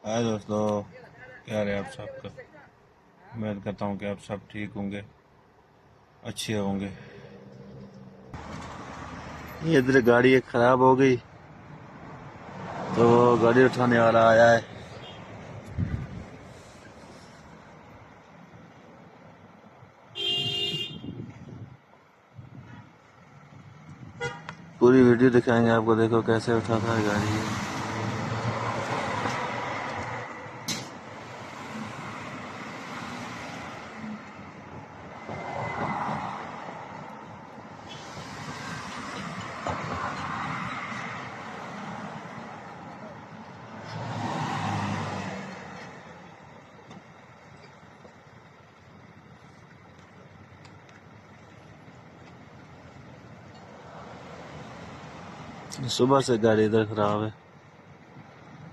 हाय दोस्तों, क्या रहे आप सबका। उम्मीद करता हूँ कि आप सब ठीक होंगे, अच्छे होंगे। ये इधर गाड़ी एक खराब हो गई तो गाड़ी उठाने वाला आया है। पूरी वीडियो दिखाएंगे आपको, देखो कैसे उठाता है गाड़ी ये। सुबह से गाड़ी इधर खराब है,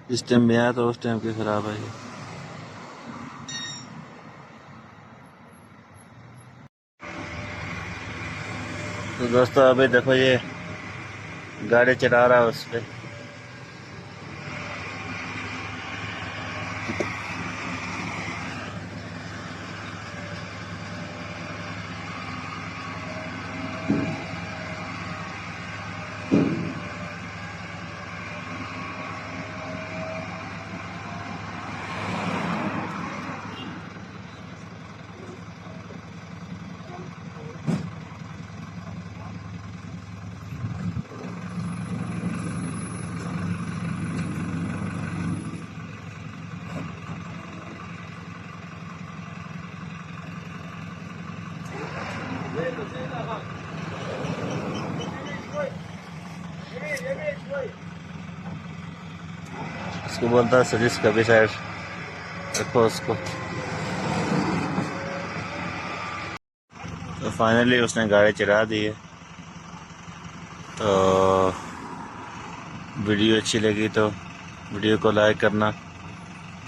जिस टाइम में आया तो उस टाइम की खराब है ये। तो दोस्तों अभी देखो ये गाड़ी चला रहा है उस पे। इसको बोलता है सजिश, कभी साइड रखो उसको। तो फाइनली उसने गाड़ी चला दी है। तो वीडियो अच्छी लगी तो वीडियो को लाइक करना,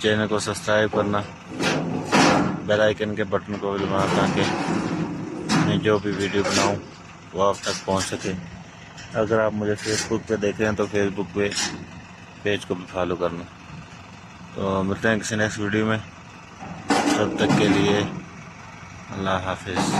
चैनल को सब्सक्राइब करना, बेल आइकन के बटन को भी दबाना ताकि मैं जो भी वीडियो बनाऊं वो आप तक पहुंच सके। अगर आप मुझे फेसबुक पे देख रहे हैं तो फेसबुक पे पेज को भी फॉलो करना। तो मिलते हैं किसी नेक्स्ट वीडियो में, तब तक के लिए अल्लाह हाफिज़।